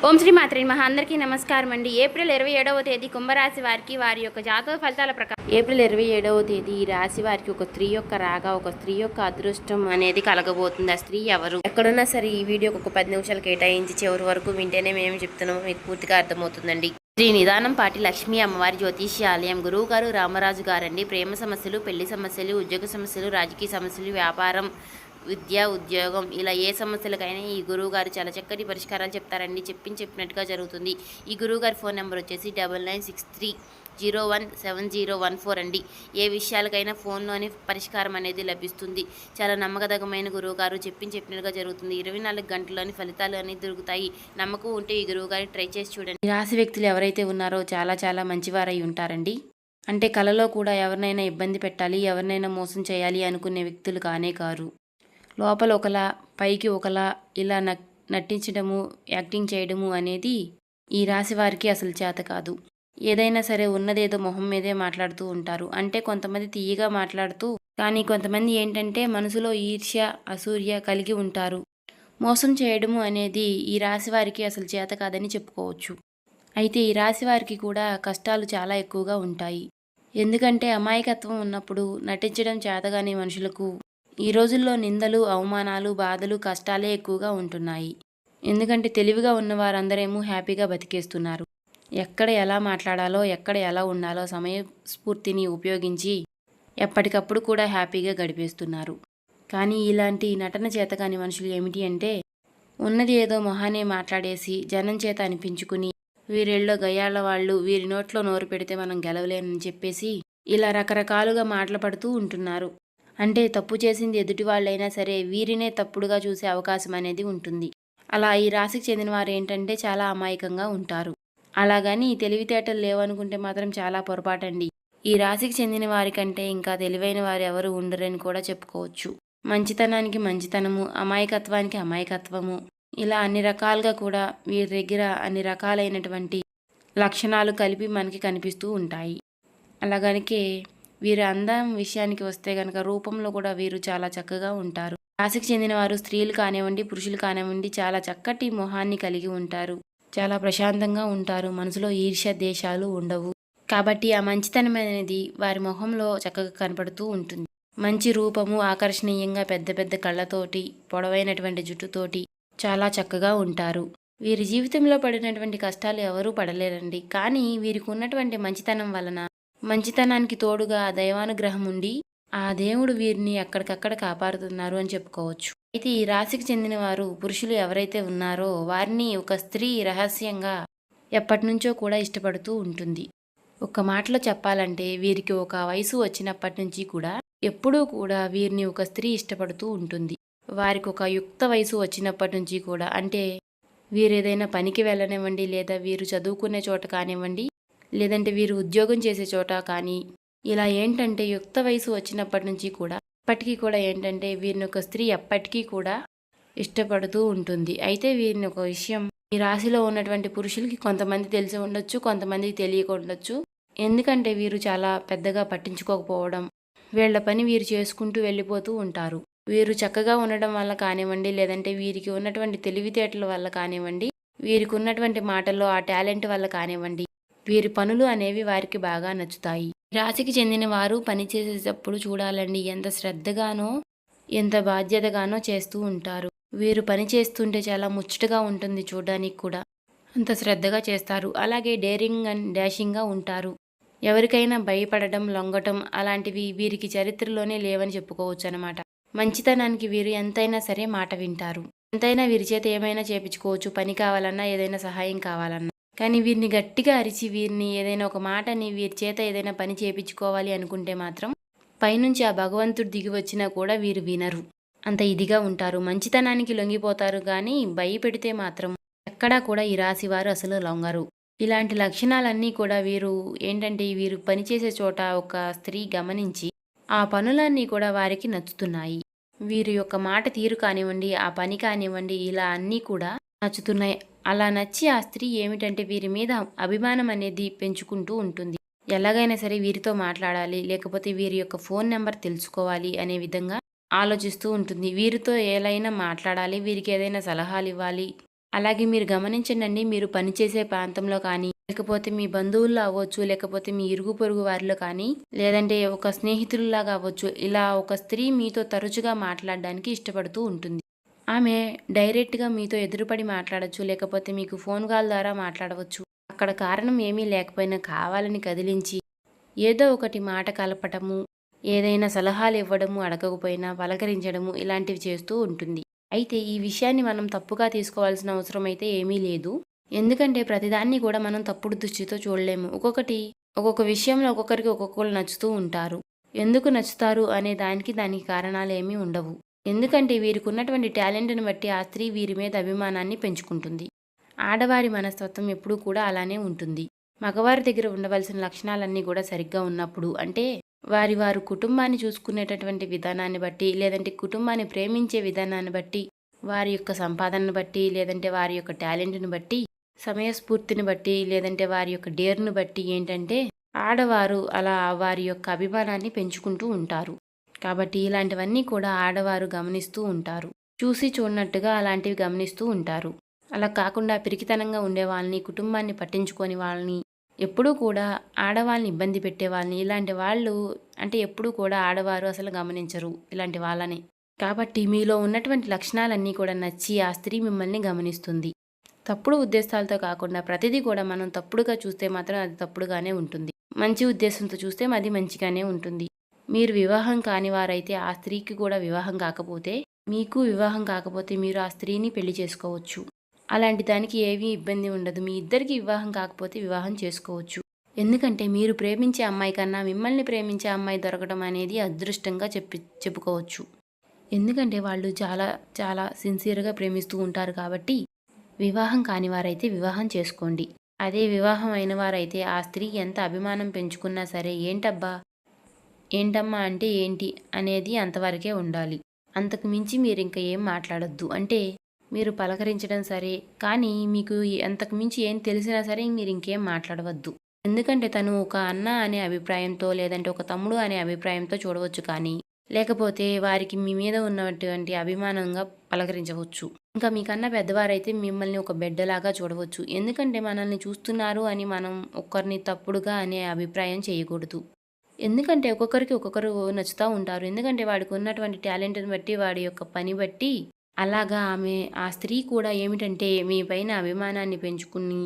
ఓం శ్రీ మాత్రే నమః. అందరికీ నమస్కారం అండి. ఏప్రిల్ 27వ తేదీ కుంభరాశి వారికి వారి యొక్క జాతక ఫలితాల ప్రకారం ఏప్రిల్ 27వ తేదీ ఈ రాశి వారికి ఒక స్త్రీ యొక్క రాగా, ఒక స్త్రీ యొక్క అదృష్టం అనేది కలగబోతుంది. ఆ స్త్రీ ఎవరు? ఎక్కడున్నా సరే ఈ వీడియోకి ఒక 10 నిమిషాలు కేటాయించి చివరి వరకు వింటేనే మేము చెప్తున్నామో మీకు పూర్తిగా అర్థమవుతుందండి. శ్రీ నిదానం పాటి లక్ష్మీ అమ్మవారి జ్యోతిష్యాలయం గురువు గారు రామరాజు గారండి. ప్రేమ సమస్యలు, పెళ్లి సమస్యలు, ఉద్యోగ సమస్యలు, రాజకీయ సమస్యలు, వ్యాపారం, విద్య, ఉద్యోగం ఇలా ఏ సమస్యలకైనా ఈ గురువు గారు చాలా చక్కటి పరిష్కారాలు చెప్తారండి. చెప్పినట్టుగా జరుగుతుంది. ఈ గురువు గారి ఫోన్ నెంబర్ వచ్చేసి 9963017014 అండి. ఏ విషయాలకైనా ఫోన్లోనే పరిష్కారం అనేది లభిస్తుంది. చాలా నమ్మకదగమైన గురువు గారు చెప్పినట్టుగా జరుగుతుంది. 24 గంటల్లోని ఫలితాలు అనేది దొరుకుతాయి. నమ్మకం ఉంటే ఈ గురువు గారిని ట్రై చేసి చూడండి. ఈ రాశి వ్యక్తులు ఎవరైతే ఉన్నారో చాలా మంచివారై ఉంటారండి. అంటే కలలో కూడా ఎవరినైనా ఇబ్బంది పెట్టాలి, ఎవరినైనా మోసం చేయాలి అనుకునే వ్యక్తులు కానే కారు. లోపల ఒకలా, పైకి ఒకలా ఇలా నటించడము, యాక్టింగ్ చేయడము అనేది ఈ రాశి వారికి అసలు చేత కాదు. ఏదైనా సరే ఉన్నదేదో మొహం మీదే మాట్లాడుతూ ఉంటారు. అంటే కొంతమంది తీయగా మాట్లాడుతూ, కానీ కొంతమంది ఏంటంటే మనసులో ఈర్ష్య, అసూయ కలిగి ఉంటారు. మోసం చేయడము అనేది ఈ రాశి వారికి అసలు చేత కాదని చెప్పుకోవచ్చు. అయితే ఈ రాశి వారికి కూడా కష్టాలు చాలా ఎక్కువగా ఉంటాయి. ఎందుకంటే అమాయకత్వం ఉన్నప్పుడు నటించడం చేతగాని మనుషులకు ఈ రోజుల్లో నిందలు, అవమానాలు, బాధలు, కష్టాలే ఎక్కువగా ఉంటున్నాయి. ఎందుకంటే తెలివిగా ఉన్న వారందరేమో హ్యాపీగా బతికేస్తున్నారు. ఎక్కడ ఎలా మాట్లాడాలో, ఎక్కడ ఎలా ఉండాలో సమయస్ఫూర్తిని ఉపయోగించి ఎప్పటికప్పుడు కూడా హ్యాపీగా గడిపేస్తున్నారు. కానీ ఇలాంటి నటన చేతకాని మనుషులు ఏమిటి అంటే, ఉన్నది ఏదో మొహానే మాట్లాడేసి జనం చేత అనిపించుకుని, వీరిళ్ళో గయ్యాళ్ళ వాళ్ళు, వీరి నోట్లో నోరు పెడితే మనం గెలవలేనని చెప్పేసి ఇలా రకరకాలుగా మాటలు పడుతూ ఉంటున్నారు. అంటే తప్పు చేసింది ఎదుటి వాళ్ళైనా సరే వీరినే తప్పుడుగా చూసే అవకాశం అనేది ఉంటుంది. అలా ఈ రాశికి చెందిన వారు ఏంటంటే చాలా అమాయకంగా ఉంటారు. అలాగని తెలివితేటలు లేవనుకుంటే మాత్రం చాలా పొరపాటండి. ఈ రాశికి చెందిన వారికంటే ఇంకా తెలివైన వారు ఎవరు ఉండరని కూడా చెప్పుకోవచ్చు. మంచితనానికి మంచితనము, అమాయకత్వానికి అమాయకత్వము, ఇలా అన్ని రకాలుగా కూడా వీరి దగ్గర అన్ని రకాలైనటువంటి లక్షణాలు కలిపి మనకి కనిపిస్తూ ఉంటాయి. అలాగనికే వీరి అందం విషయానికి వస్తే గనక రూపంలో కూడా వీరు చాలా చక్కగా ఉంటారు. రాశికి చెందిన వారు స్త్రీలు కానివ్వండి, పురుషులు కానివ్వండి చాలా చక్కటి మొహాన్ని కలిగి ఉంటారు. చాలా ప్రశాంతంగా ఉంటారు. మనసులో ఈర్ష్య, ద్వేషాలు ఉండవు. కాబట్టి ఆ మంచితనం అనేది వారి మొహంలో చక్కగా కనపడుతూ ఉంటుంది. మంచి రూపము, ఆకర్షణీయంగా పెద్ద పెద్ద కళ్ళతోటి, పొడవైనటువంటి జుట్టుతోటి చాలా చక్కగా ఉంటారు. వీరి జీవితంలో పడినటువంటి కష్టాలు ఎవరూ పడలేరండి. కానీ వీరికి ఉన్నటువంటి మంచితనం వలన, మంచితనానికి తోడుగా ఆ దైవానుగ్రహం ఉండి ఆ దేవుడు వీరిని ఎక్కడికక్కడ కాపాడుతున్నారు అని చెప్పుకోవచ్చు. అయితే ఈ రాశికి చెందిన వారు పురుషులు ఎవరైతే ఉన్నారో వారిని ఒక స్త్రీ రహస్యంగా ఎప్పటినుంచో కూడా ఇష్టపడుతూ ఉంటుంది. ఒక్క మాటలో చెప్పాలంటే వీరికి ఒక వయసు వచ్చినప్పటి నుంచి కూడా ఎప్పుడూ కూడా వీరిని ఒక స్త్రీ ఇష్టపడుతూ ఉంటుంది. వారికి ఒక యుక్త వయసు వచ్చినప్పటి నుంచి కూడా, అంటే వీరు ఏదైనా పనికి వెళ్ళనివ్వండి, లేదా వీరు చదువుకునే చోట కానివ్వండి, లేదంటే వీరు ఉద్యోగం చేసే చోట కానీ, ఇలా ఏంటంటే యుక్త వయసు వచ్చినప్పటి నుంచి కూడా ఇప్పటికీ కూడా ఏంటంటే వీరిని ఒక స్త్రీ ఎప్పటికీ కూడా ఇష్టపడుతూ ఉంటుంది. అయితే వీరిని ఒక విషయం ఈ రాశిలో ఉన్నటువంటి పురుషులకి కొంతమంది తెలిసి ఉండొచ్చు, కొంతమందికి తెలియకుండొచ్చు. ఎందుకంటే వీరు చాలా పెద్దగా పట్టించుకోకపోవడం, వీళ్ళ పని వీరు చేసుకుంటూ వెళ్ళిపోతూ ఉంటారు. వీరు చక్కగా ఉండడం వల్ల కానివ్వండి, లేదంటే వీరికి ఉన్నటువంటి తెలివితేటల వల్ల కానివ్వండి, వీరికి ఉన్నటువంటి మాటల్లో ఆ టాలెంట్ వల్ల కానివ్వండి, వీరి పనులు అనేవి వారికి బాగా నచ్చుతాయి. రాశికి చెందిన వారు పనిచేసేటప్పుడు చూడాలండి, ఎంత శ్రద్ధగానో ఎంత బాధ్యతగానో చేస్తూ ఉంటారు. వీరు పని చేస్తుంటే చాలా ముచ్చటగా ఉంటుంది చూడడానికి కూడా. అంత శ్రద్ధగా చేస్తారు. అలాగే డేరింగ్ అండ్ డాషింగ్గా ఉంటారు. ఎవరికైనా భయపడడం, లొంగటం అలాంటివి వీరికి చరిత్రలోనే లేవని చెప్పుకోవచ్చు అనమాట. మంచితనానికి వీరు ఎంతైనా సరే మాట వింటారు. ఎంతైనా వీరి చేత ఏమైనా చేపించుకోవచ్చు. పని కావాలన్నా, ఏదైనా సహాయం కావాలన్నా. కానీ వీరిని గట్టిగా అరిచి వీరిని ఏదైనా ఒక మాటని వీరి చేత ఏదైనా పని చేపించుకోవాలి అనుకుంటే మాత్రం పైనుంచి ఆ భగవంతుడు దిగి వచ్చినా కూడా వీరు వినరు. అంత ఇదిగా ఉంటారు. మంచితనానికి లొంగిపోతారు, కానీ భయపెడితే మాత్రం ఎక్కడా కూడా ఈ రాశి వారు అసలు లొంగరు. ఇలాంటి లక్షణాలన్నీ కూడా వీరు ఏంటంటే వీరు పనిచేసే చోట ఒక స్త్రీ గమనించి ఆ పనులన్నీ కూడా వారికి నచ్చుతున్నాయి. వీరి యొక్క మాట తీరు కానివ్వండి, ఆ పని కానివ్వండి, ఇలా అన్నీ కూడా నచ్చుతున్నాయి. అలా నచ్చి ఆ స్త్రీ ఏమిటంటే వీరి మీద అభిమానం అనేది పెంచుకుంటూ ఉంటుంది. ఎలాగైనా సరే వీరితో మాట్లాడాలి, లేకపోతే వీరి యొక్క ఫోన్ నెంబర్ తెలుసుకోవాలి అనే విధంగా ఆలోచిస్తూ ఉంటుంది. వీరితో ఏలైనా మాట్లాడాలి, వీరికి ఏదైనా సలహాలు ఇవ్వాలి అలాగే మీరు గమనించండి, మీరు పనిచేసే ప్రాంతంలో కానీ, లేకపోతే మీ బంధువుల్లో అవ్వచ్చు, లేకపోతే మీ ఇరుగు పొరుగు వారిలో కానీ, లేదంటే ఒక స్నేహితుల్లాగా అవ్వచ్చు, ఇలా ఒక స్త్రీ మీతో తరచుగా మాట్లాడడానికి ఇష్టపడుతూ ఉంటుంది. ఆమె డైరెక్ట్‌గా మీతో ఎదురుపడి మాట్లాడొచ్చు, లేకపోతే మీకు ఫోన్ కాల్ ద్వారా మాట్లాడవచ్చు. అక్కడ కారణం ఏమీ లేకపోయినా కావాలని కదిలించి, ఏదో ఒకటి మాట కలపటము, ఏదైనా సలహాలు ఇవ్వడము, అడగకపోయినా పలకరించడము ఇలాంటివి చేస్తూ ఉంటుంది. అయితే ఈ విషయాన్ని మనం తప్పుగా తీసుకోవాల్సిన అవసరం అయితే ఏమీ లేదు. ఎందుకంటే ప్రతిదాన్ని కూడా మనం తప్పుడు దృష్టితో చూడలేము. ఒక్కొక్క విషయంలో ఒక్కొక్కరికి ఒక్కొక్కళ్ళు నచ్చుతూ ఉంటారు. ఎందుకు నచ్చుతారు అనే దానికి కారణాలేమీ ఉండవు. ఎందుకంటే వీరికున్నటువంటి టాలెంట్‌ని బట్టి ఆ స్త్రీ వీరి మీద అభిమానాన్ని పెంచుకుంటుంది. ఆడవారి మనస్తత్వం ఎప్పుడూ కూడా అలానే ఉంటుంది. మగవారి దగ్గర ఉండవలసిన లక్షణాలన్నీ కూడా సరిగ్గా ఉన్నప్పుడు, అంటే వారు కుటుంబాన్ని చూసుకునేటటువంటి విధానాన్ని బట్టి, లేదంటే కుటుంబాన్ని ప్రేమించే విధానాన్ని బట్టి, వారి యొక్క సంపాదనను బట్టి, లేదంటే వారి యొక్క టాలెంట్‌ని బట్టి, సమయస్ఫూర్తిని బట్టి, లేదంటే వారి యొక్క డేర్‌ను బట్టి ఏంటంటే ఆడవారు అలా వారి యొక్క అభిమానాన్ని పెంచుకుంటూ ఉంటారు. కాబట్టి ఇలాంటివన్నీ కూడా ఆడవారు గమనిస్తూ ఉంటారు. చూసి చూడనట్టుగా అలాంటివి గమనిస్తూ ఉంటారు. అలా కాకుండా పిరికితనంగా ఉండే వాళ్ళని, కుటుంబాన్ని పట్టించుకోని వాళ్ళని, ఎప్పుడూ కూడా ఆడవాళ్ళని ఇబ్బంది పెట్టే వాళ్ళని, ఇలాంటి వాళ్ళు అంటే ఎప్పుడూ కూడా ఆడవారు అసలు గమనించరు ఇలాంటి వాళ్ళని. కాబట్టి మీలో ఉన్నటువంటి లక్షణాలన్నీ కూడా నచ్చి ఆ స్త్రీ మిమ్మల్ని గమనిస్తుంది. తప్పుడు ఉద్దేశాలతో కాకుండా ప్రతిదీ కూడా మనం తప్పుడుగా చూస్తే మాత్రం అది తప్పుడుగానే ఉంటుంది. మంచి ఉద్దేశంతో చూస్తే అది మంచిగానే ఉంటుంది. మీరు వివాహం కాని వారైతే ఆ స్త్రీకి కూడా వివాహం కాకపోతే, మీకు వివాహం కాకపోతే మీరు ఆ స్త్రీని పెళ్లి చేసుకోవచ్చు. అలాంటి దానికి ఏమీ ఇబ్బంది ఉండదు. మీ ఇద్దరికి వివాహం కాకపోతే వివాహం చేసుకోవచ్చు. ఎందుకంటే మీరు ప్రేమించే అమ్మాయి కన్నా మిమ్మల్ని ప్రేమించే అమ్మాయి దొరకడం అనేది అదృష్టంగా చెప్పుకోవచ్చు. ఎందుకంటే వాళ్ళు చాలా చాలా సిన్సియర్‌గా ప్రేమిస్తూ ఉంటారు కాబట్టి, వివాహం కాని వారైతే వివాహం చేసుకోండి. అదే వివాహం అయిన వారైతే ఆ స్త్రీ ఎంత అభిమానం పెంచుకున్నా సరే, ఏంటమ్మా అంటే ఏంటి అనేది అంతవరకే ఉండాలి. అంతకు మించి మీరింక ఏం మాట్లాడొద్దు. అంటే మీరు పలకరించడం సరే, కానీ మీకు అంతకు మించి ఏం తెలిసినా సరే మీరింకేం మాట్లాడవద్దు. ఎందుకంటే తను ఒక అన్న అనే అభిప్రాయంతో, లేదంటే ఒక తమ్ముడు అనే అభిప్రాయంతో చూడవచ్చు కానీ, లేకపోతే వారికి మీ మీద ఉన్నటువంటి అభిమానంగా పలకరించవచ్చు. ఇంకా మీకన్నా పెద్దవారైతే మిమ్మల్ని ఒక బిడ్డలాగా చూడవచ్చు. ఎందుకంటే మనల్ని చూస్తున్నారు అని మనం ఒక్కరిని తప్పుడుగా అనే అభిప్రాయం చేయకూడదు. ఎందుకంటే ఒక్కొక్కరికి ఒక్కొక్కరు నచ్చుతా ఉంటారు. ఎందుకంటే వాడికి ఉన్నటువంటి టాలెంట్‌ని బట్టి, వాడి యొక్క పని బట్టి అలాగా ఆ స్త్రీ కూడా ఏమిటంటే మీ పైన అభిమానాన్ని పెంచుకుని,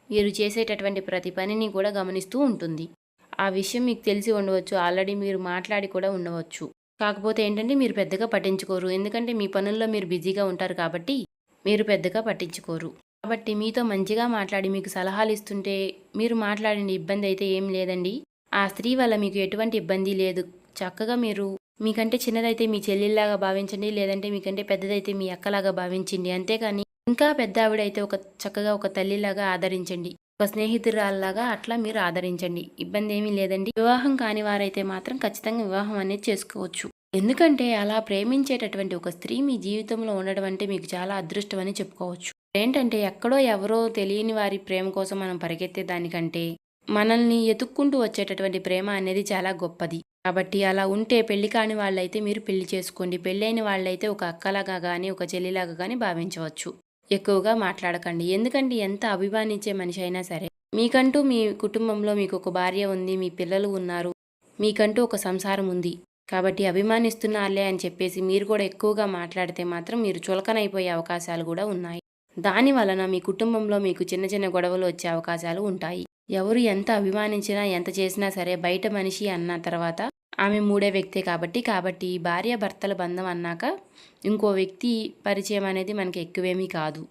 మీరు చేసేటటువంటి ప్రతి పనిని కూడా గమనిస్తూ ఉంటుంది. ఆ విషయం మీకు తెలిసి ఉండవచ్చు. ఆల్రెడీ మీరు మాట్లాడి కూడా ఉండవచ్చు. కాకపోతే ఏంటంటే మీరు పెద్దగా పట్టించుకోరు. ఎందుకంటే మీ పనుల్లో మీరు బిజీగా ఉంటారు కాబట్టి మీరు పెద్దగా పట్టించుకోరు. కాబట్టి మీతో మంచిగా మాట్లాడి మీకు సలహాలు ఇస్తుంటే మీరు మాట్లాడండి. ఇబ్బంది అయితే ఏం లేదండి. ఆ స్త్రీ వల్ల మీకు ఎటువంటి ఇబ్బంది లేదు. చక్కగా మీరు మీకంటే చిన్నదైతే మీ చెల్లెల్లాగా భావించండి. లేదంటే మీకంటే పెద్దదైతే మీ అక్కలాగా భావించండి. అంతేకాని ఇంకా పెద్ద ఆవిడైతే చక్కగా ఒక తల్లిలాగా ఆదరించండి. ఒక స్నేహితురాల్లాగా అట్లా మీరు ఆదరించండి. ఇబ్బంది ఏమీ లేదండి. వివాహం కాని వారైతే మాత్రం ఖచ్చితంగా వివాహం అనేది చేసుకోవచ్చు. ఎందుకంటే అలా ప్రేమించేటటువంటి ఒక స్త్రీ మీ జీవితంలో ఉండడం అంటే మీకు చాలా అదృష్టం అని చెప్పుకోవచ్చు. ఏంటంటే ఎక్కడో ఎవరో తెలియని వారి ప్రేమ కోసం మనం పరిగెత్తే దానికంటే మనల్ని ఎతుక్కుంటూ వచ్చేటటువంటి ప్రేమ అనేది చాలా గొప్పది. కాబట్టి అలా ఉంటే పెళ్లి కాని వాళ్ళైతే మీరు పెళ్లి చేసుకోండి. పెళ్ళైన వాళ్ళైతే ఒక అక్కలాగా గానీ, ఒక చెల్లిలాగా గానీ భావించవచ్చు. ఎక్కువగా మాట్లాడకండి. ఎందుకంటే ఎంత అభిమానించే మనిషి అయినా సరే, మీకంటూ మీ కుటుంబంలో మీకు ఒక భార్య ఉంది, మీ పిల్లలు ఉన్నారు, మీకంటూ ఒక సంసారం ఉంది. కాబట్టి అభిమానిస్తున్నారులే అని చెప్పేసి మీరు కూడా ఎక్కువగా మాట్లాడితే మాత్రం మీరు చులకనైపోయే అవకాశాలు కూడా ఉన్నాయి. దాని వలన మీ కుటుంబంలో మీకు చిన్న చిన్న గొడవలు వచ్చే అవకాశాలు ఉంటాయి. ఎవరు ఎంత అభిమానించినా, ఎంత చేసినా సరే బయట మనిషి అన్న తర్వాత ఆమె మూడే వ్యక్తే కాబట్టి భార్యాభర్తల బంధం అన్నాక ఇంకో వ్యక్తి పరిచయం అనేది మనకి ఎక్కువేమీ కాదు.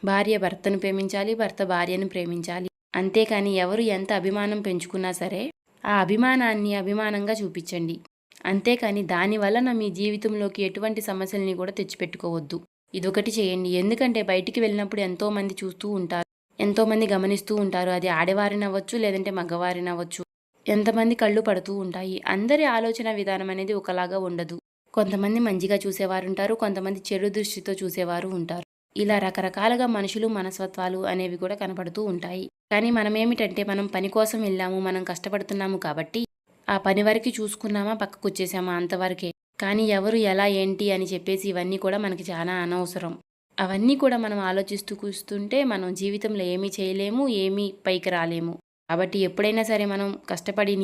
భార్య భర్తను ప్రేమించాలి, భర్త భార్యను ప్రేమించాలి. అంతేకాని ఎవరు ఎంత అభిమానం పెంచుకున్నా సరే ఆ అభిమానాన్ని అభిమానంగా చూపించండి. అంతేకాని దాని వలన మీ జీవితంలోకి ఎటువంటి సమస్యల్ని కూడా తెచ్చిపెట్టుకోవద్దు. ఇదొకటి చేయండి. ఎందుకంటే బయటికి వెళ్ళినప్పుడు ఎంతోమంది చూస్తూ ఉంటారు, ఎంతోమంది గమనిస్తూ ఉంటారు. అది ఆడవారినవ్వచ్చు, లేదంటే మగవారినవ్వచ్చు. ఎంతమంది కళ్ళు పడుతూ ఉంటాయి. అందరి ఆలోచన విధానం అనేది ఒకలాగా ఉండదు. కొంతమంది మంచిగా చూసేవారుంటారు, కొంతమంది చెడు దృష్టితో చూసేవారు ఉంటారు. ఇలా రకరకాలుగా మనుషులు, మనస్తత్వాలు అనేవి కూడా కనపడుతూ ఉంటాయి. కానీ మనమేమిటంటే మనం పని కోసం వెళ్ళాము, మనం కష్టపడుతున్నాము కాబట్టి ఆ పని వరకు చూసుకున్నామా, పక్కకొచ్చేసామా అంతవరకే. కానీ ఎవరు ఎలా ఏంటి అని చెప్పేసి ఇవన్నీ కూడా మనకి చాలా అనవసరం. అవన్నీ కూడా మనం ఆలోచిస్తూ కూస్తుంటే మనం జీవితంలో ఏమీ చేయలేము, ఏమీ పైకి రాలేము. కాబట్టి ఎప్పుడైనా సరే మనం కష్టపడి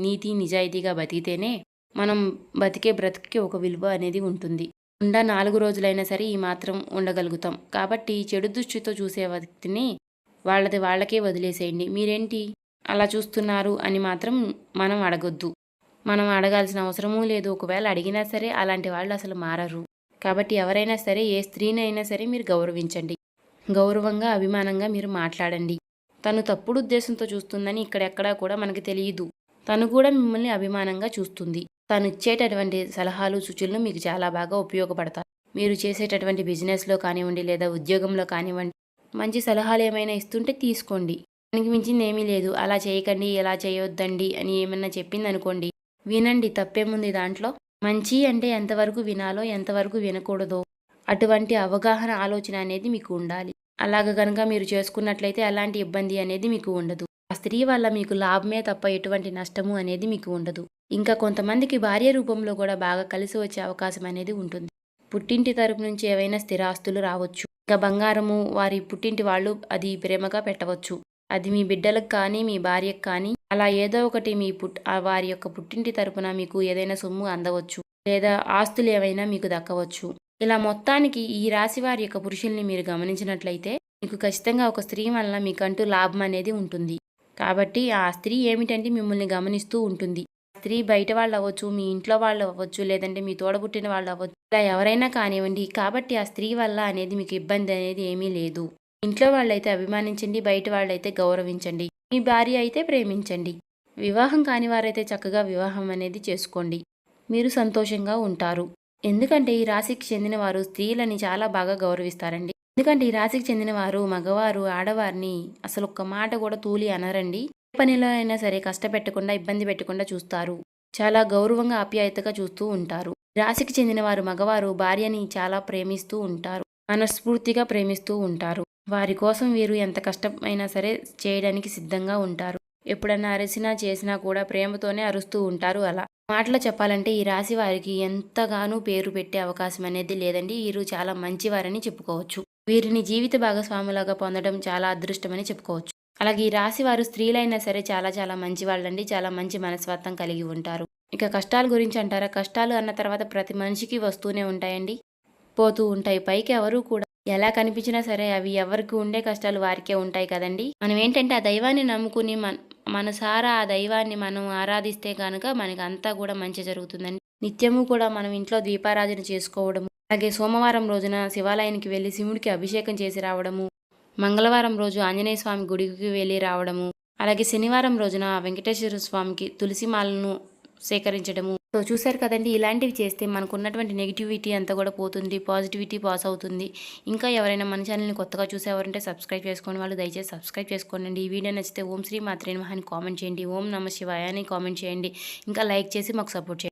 నీతి నిజాయితీగా బతికితేనే మనం బతికే బ్రతుకుకి ఒక విలువ అనేది ఉంటుంది. 4 రోజులైనా సరే ఈ మాత్రం ఉండగలుగుతాం. కాబట్టి చెడు దృష్టితో చూసే వ్యక్తిని వాళ్ళది వాళ్ళకే వదిలేసేయండి. మీరేంటి అలా చూస్తున్నారు అని మాత్రం మనం అడగొద్దు. మనం అడగాల్సిన అవసరమూ లేదు. ఒకవేళ అడిగినా సరే అలాంటి వాళ్ళు అసలు మారరు. కాబట్టి ఎవరైనా సరే ఏ స్త్రీనైనా సరే మీరు గౌరవించండి. గౌరవంగా, అభిమానంగా మీరు మాట్లాడండి. తను తప్పుడు ఉద్దేశంతో చూస్తుందని ఇక్కడెక్కడా కూడా మనకి తెలియదు. తను కూడా మిమ్మల్ని అభిమానంగా చూస్తుంది. తను ఇచ్చేటటువంటి సలహాలు, సూచనలు మీకు చాలా బాగా ఉపయోగపడతాయి. మీరు చేసేటటువంటి బిజినెస్‌లో కానివ్వండి, లేదా ఉద్యోగంలో కానివ్వండి, మంచి సలహాలు ఏమైనా ఇస్తుంటే తీసుకోండి. దానికి మించింది ఏమీ లేదు. అలా చేయకండి, ఇలా చేయొద్దండి అని ఏమన్నా చెప్పిందనుకోండి, వినండి, తప్పేముంది దాంట్లో. మంచి అంటే ఎంతవరకు వినాలో, ఎంతవరకు వినకూడదో అటువంటి అవగాహన, ఆలోచన అనేది మీకు ఉండాలి. అలాగ గనక మీరు చేసుకున్నట్లయితే అలాంటి ఇబ్బంది అనేది మీకు ఉండదు. ఆ స్త్రీ వల్ల మీకు లాభమే తప్ప ఎటువంటి నష్టము అనేది మీకు ఉండదు. ఇంకా కొంతమందికి భార్య రూపంలో కూడా బాగా కలిసి వచ్చే అవకాశం అనేది ఉంటుంది. పుట్టింటి తరపు నుంచి ఏవైనా స్థిరాస్తులు రావచ్చు. ఇంకా బంగారము వారి పుట్టింటి వాళ్ళు అది ప్రేమగా పెట్టవచ్చు. అది మీ బిడ్డలకు కానీ, మీ భార్యకు కానీ అలా ఏదో ఒకటి వారి యొక్క పుట్టింటి తరపున మీకు ఏదైనా సొమ్ము అందవచ్చు. లేదా ఆస్తులు ఏవైనా మీకు దక్కవచ్చు. ఇలా మొత్తానికి ఈ రాశి వారి యొక్క పురుషుల్ని మీరు గమనించినట్లయితే మీకు ఖచ్చితంగా ఒక స్త్రీ వలన మీకంటూ లాభం అనేది ఉంటుంది. కాబట్టి ఆ స్త్రీ ఏమిటంటే మిమ్మల్ని గమనిస్తూ ఉంటుంది. స్త్రీ బయట వాళ్ళు అవ్వచ్చు, మీ ఇంట్లో వాళ్ళు అవ్వచ్చు, లేదంటే మీ తోడబుట్టిన వాళ్ళు అవ్వచ్చు, ఇలా ఎవరైనా కానివ్వండి. కాబట్టి ఆ స్త్రీ వల్ల అనేది మీకు ఇబ్బంది అనేది ఏమీ లేదు. ఇంట్లో వాళ్ళైతే అభిమానించండి, బయట వాళ్ళైతే గౌరవించండి. మీ భార్య అయితే ప్రేమించండి. వివాహం కాని వారైతే చక్కగా వివాహం అనేది చేసుకోండి. మీరు సంతోషంగా ఉంటారు. ఎందుకంటే ఈ రాశికి చెందిన వారు స్త్రీలని చాలా బాగా గౌరవిస్తారండి. ఎందుకంటే ఈ రాశికి చెందిన వారు మగవారు ఆడవారిని అసలు ఒక్క మాట కూడా తూలి అనరండి. ఏ పనిలో అయినా సరే కష్టపెట్టకుండా, ఇబ్బంది పెట్టకుండా చూస్తారు. చాలా గౌరవంగా, ఆప్యాయతగా చూస్తూ ఉంటారు. రాశికి చెందిన వారు మగవారు భార్యని చాలా ప్రేమిస్తూ ఉంటారు. మనస్ఫూర్తిగా ప్రేమిస్తూ ఉంటారు. వారి కోసం వీరు ఎంత కష్టమైనా సరే చేయడానికి సిద్ధంగా ఉంటారు. ఎప్పుడన్నా అరిసినా చేసినా కూడా ప్రేమతోనే అరుస్తూ ఉంటారు. అలా మాటలో చెప్పాలంటే ఈ రాశి వారికి ఎంతగానో పేరు పెట్టే అవకాశం అనేది లేదండి. వీరు చాలా మంచివారని చెప్పుకోవచ్చు. వీరిని జీవిత భాగస్వాములాగా పొందడం చాలా అదృష్టమని చెప్పుకోవచ్చు. అలాగే ఈ రాశి వారు స్త్రీలైనా సరే చాలా చాలా మంచి వాళ్ళండి. చాలా మంచి మనస్తత్వం కలిగి ఉంటారు. ఇక కష్టాల గురించి అంటారా? కష్టాలు అన్న తర్వాత ప్రతి మనిషికి వస్తూనే ఉంటాయండి, పోతూ ఉంటాయి. పైకి ఎవరు కూడా ఎలా కనిపించినా సరే అవి ఎవరికి ఉండే కష్టాలు వారికే ఉంటాయి కదండి. మనం ఏంటంటే ఆ దైవాన్ని నమ్ముకుని మనసారా ఆ దైవాన్ని మనం ఆరాధిస్తే కనుక మనకి అంతా కూడా మంచి జరుగుతుందండి. నిత్యము కూడా మనం ఇంట్లో దీపారాధన చేసుకోవడము, అలాగే సోమవారం రోజున శివాలయానికి వెళ్ళి శివుడికి అభిషేకం చేసి రావడము, మంగళవారం రోజు ఆంజనేయ స్వామి గుడికి వెళ్ళి రావడము, అలాగే శనివారం రోజున వెంకటేశ్వర స్వామికి తులసి మాలను సేకరించడము. సో చూశారు కదండి, ఇలాంటివి చేస్తే మనకు ఉన్నటువంటి నెగిటివిటీ అంతా కూడా పోతుంది, పాజిటివిటీ పాస్ అవుతుంది. ఇంకా ఎవరైనా మన ఛానల్ని కొత్తగా చూసేవారంటే సబ్స్క్రైబ్ చేసుకోండి. వాళ్ళు దయచేసి సబ్స్క్రైబ్ చేసుకోండి. ఈ వీడియో నచ్చితే ఓం శ్రీ మాత్రే నమః అని కామెంట్ చేయండి. ఓం నమ శివాయ అని కామెంట్ చేయండి. ఇంకా లైక్ చేసి మాకు సపోర్ట్ చేయండి.